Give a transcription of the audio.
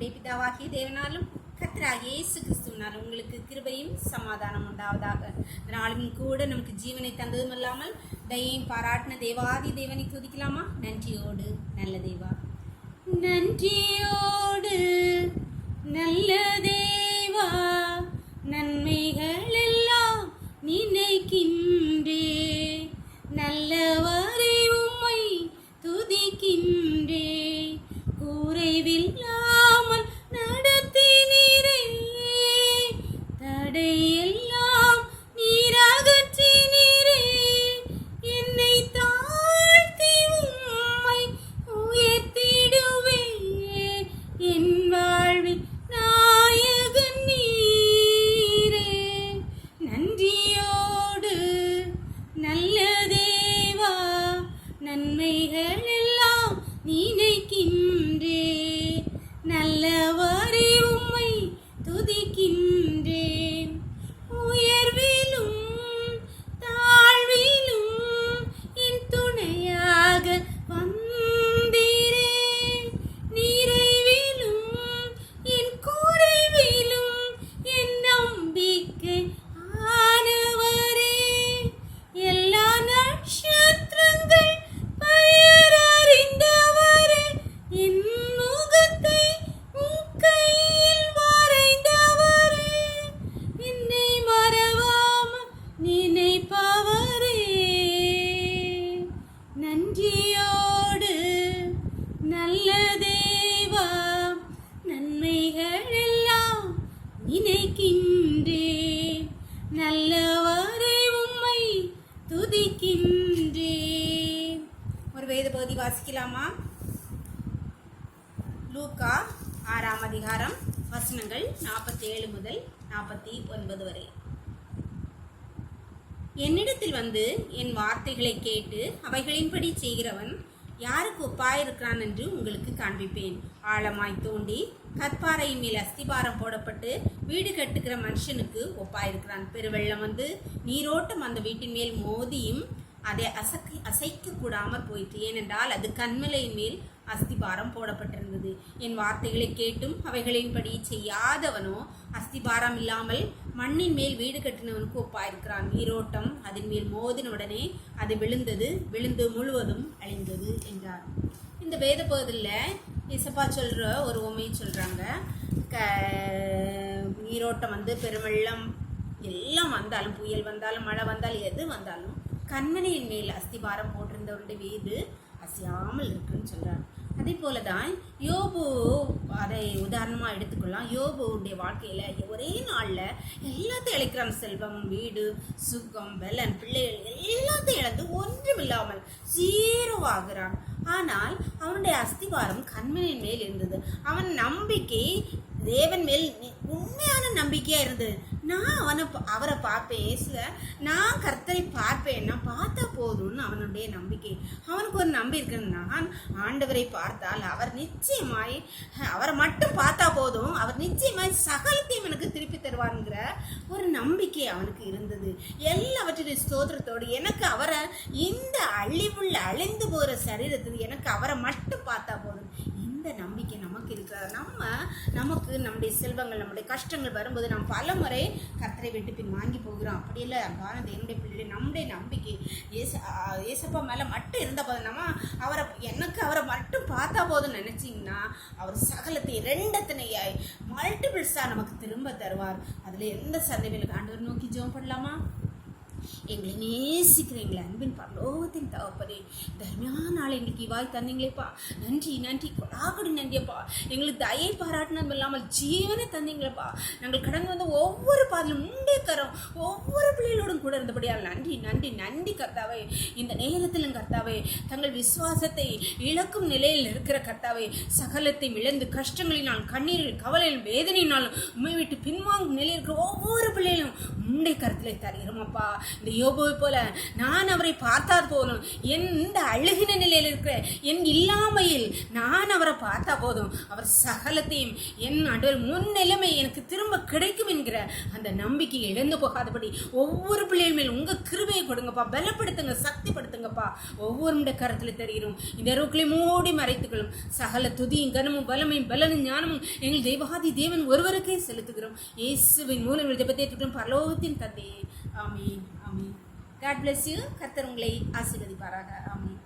நம்முடைய பிதாவாகிய தேவனாலும் கர்த்தராகிய இயேசு கிறிஸ்துவினாலும் உங்களுக்கு கிருபையும் சமாதானம் உண்டாவதாக. நாளும் கூட நமக்கு ஜீவனை தந்ததும் இல்லாமல் தயையும் பாராட்டின தேவாதி தேவனை துதிக்கலாமா? நன்றியோடு நல்ல தேவா, நன்றியோடு நல்ல தேவா, நன்மைகள் எல்லாம் நினைக்கின்றே, நல்லவரை உம்மை துதிக்கின்றே, குறைவில்லாமல் நடத்தினீரே, தடையெல்லாம் நீர் அகற்றினீரே, என்னை தாழ்த்தி உம்மை உயர்த்திடுவே, என் வாழ்வில் நாயகன் நீரே. நன்றியோடு நல்ல தேவா, நன்மைகள் எல்லாம் நினைக்கின்றே, நல்லவரை உம்மை துதிக்கின்றேன். உயர்விலும் தாழ்விலும் என் துணையாக வந்தீரே, நிறைவிலும் என் குறைவிலும் என் நம்பிக்கை ஆனவரே, எல்லா நட்சத்திரங்கள் பெயர் அறிந்தவரே, என் முகத்தை உம் கையில் வரைந்தவரே, என்னை மறவாமல் நினைப்பவரே. நன்றியோடு நல்ல தேவா, நன்மைகள் எல்லாம் நினைக்கின்றேன், நல்லவரை உம்மை துதிக்கின்றேன். ஒரு வேத பகுதி வாசிக்கலாமா? லூக்கா 6ஆம் அதிகாரம் வசனங்கள் 47 முதல் 49 வரை. என்னிடத்தில் வந்து என் வார்த்தைகளை கேட்டு அவைகளின்படி செய்கிறவன் யாருக்கு ஒப்பாயிருக்கிறான் என்று உங்களுக்கு காண்பிப்பேன். ஆழமாய் தோண்டி கற்பாறையின் மேல் அஸ்திபாரம் போடப்பட்டு வீடு கட்டுகிற மனுஷனுக்கு ஒப்பாயிருக்கிறான். பெருவெள்ளம் வந்து நீரோட்டம் அந்த வீட்டின் மேல் மோதியும் அதை அசைக்க கூடாமற் போயிற்று. ஏனென்றால் அது கன்மலையின் மேல் அஸ்திபாரம் போடப்பட்டிருந்தது. என் வார்த்தைகளை கேட்டும் அவைகளின்படி செய்யாதவனோ அஸ்திபாரம் இல்லாமல் மண்ணின் மேல் வீடு கட்டினவனுக்கு ஒப்பாயிருக்கிறான். நீரோட்டம் அதன் மேல் மோதினுடனே அது விழுந்து முழுவதும் அழிந்தது என்றார். இந்த வேத பகுதியில் இசப்பா சொல்கிற ஒரு உண்மையை சொல்கிறாங்க. நீரோட்டம் வந்து பெருவெள்ளம் எல்லாம் வந்தாலும், புயல் வந்தாலும், மழை வந்தாலும், எது வந்தாலும் கண்மனையின் மேல் அஸ்திபாரம் போட்டிருந்தவருடைய வீடு அசையாமல் இருக்குன்னு சொல்கிறார். அதே போல தான் யோபு, அதை உதாரணமாக எடுத்துக்கொள்ளலாம். யோபுடைய வாழ்க்கையில் ஒரே நாளில் எல்லாத்தையும் இழக்கிறான். செல்வம், வீடு, சுகம், பலன், பிள்ளைகள் எல்லாத்தையும் இழந்து ஒன்றுமில்லாமல் ஜீரோவாகிறான். ஆனால் அவனுடைய அஸ்திபாரம் கண்மனையின் மேல் இருந்தது. அவன் நம்பிக்கை தேவன் மேல் உண்மையான நம்பிக்கையாக இருந்தது. நான் அவரை பார்ப்பேன், நான் கர்த்தரை பார்ப்பேன், நான் பார்த்தா போதும்னு அவனுடைய நம்பிக்கை. அவனுக்கு ஒரு நம்பி இருக்கிறது, நான் ஆண்டவரை பார்த்தால் அவர் நிச்சயமாய், அவரை மட்டும் பார்த்தா போதும், அவர் நிச்சயமாய் சகலத்தையும் எனக்கு திருப்பி தருவாருங்கிற ஒரு நம்பிக்கை அவனுக்கு இருந்தது. எல்லாவற்றின் ஸ்தோத்திரத்தோடு எனக்கு அவரை, இந்த அழிந்து போகிற சரீரத்துக்கு எனக்கு அவரை மட்டும் பார்த்தா போதும், இந்த நம்பிக்கை நமக்கு இருக்கிறார். நமக்கு நம்முடைய செல்வங்கள், நம்முடைய கஷ்டங்கள் வரும்போது நாம் பல முறை கர்த்தரை விட்டு பின் வாங்கி போகிறோம். அப்படி இல்லை அன்பானது என்னுடைய பிள்ளை, நம்முடைய நம்பிக்கை ஏசப்பா மேலே மட்டும் இருந்த போதும், எனக்கு அவரை மட்டும் பார்த்தா போதும் நினச்சிங்கன்னா அவர் சகலத்தை ரெண்டத்தனையாய் மல்டிபிள்ஸாக நமக்கு திரும்ப தருவார். அதில் எந்த சந்தேகம். ஆண்டவர் நோக்கி ஜெபம் பண்ணலாமா? எங்களை நேசிக்கிற எங்களை அன்பின் பரலோகத்தின் தகப்பனே, தர்மையான நாள் எங்களுக்கு இவாய் தந்தீங்களேப்பா, நன்றி நன்றி, கொடாகடி நன்றியப்பா. எங்களுக்கு தயை பாராட்டினதும் இல்லாமல் ஜீவனை தந்தீங்களேப்பா. நாங்கள் கடந்து வந்த ஒவ்வொரு பாதிலும் முண்டே கரம் ஒவ்வொரு பிள்ளைகளோடும் கூட இருந்தபடியால் நன்றி நன்றி நன்றி கர்த்தாவே. இந்த நேரத்திலும் கர்த்தாவே, தங்கள் விசுவாசத்தை இழக்கும் நிலையில் இருக்கிற கர்த்தாவே, சகலத்தை இழந்து கஷ்டங்களினால், கண்ணீரில், கவலையில், வேதனையினாலும் உண்மை விட்டு பின்வாங்கும் நிலையில் இருக்கிற ஒவ்வொரு பிள்ளைகளும் முண்டை கருத்தில் தருகிறோம் அப்பா. இந்த இந்த யோபுவை போல நான் அவரை பார்த்தால் போதும், இந்த அழுகின நிலையில் இருக்கிற என் இல்லாமையில் நான் அவரை பார்த்தா போதும், அவர் சகலத்தையும் என் முன் நிலைமை எனக்கு திரும்ப கிடைக்கும் என்கிற அந்த நம்பிக்கை இழந்து போகாதபடி ஒவ்வொரு பிள்ளைகள் மேல் உங்க கிருபையை கொடுங்கப்பா, பலப்படுத்துங்க, சக்திப்படுத்துங்கப்பா. ஒவ்வொருடைய கருத்தில் தெரிகிறோம். இந்த ரோக்களை மூடி மறைத்துக்களும் சகல துதியும் கனமும் பலமையும் பலனும் ஞானமும் எங்கள் தெய்வாதி தேவன் ஒருவருக்கே செலுத்துகிறோம். இயேசுவின் மூலம் ஜெபத்தை பரலோகத்தின் தந்தையே. ஆமீன், ஆமீன். God bless you. கர்த்தர் உங்களை ஆசீர்வதிப்பாராக. ஆமீன்.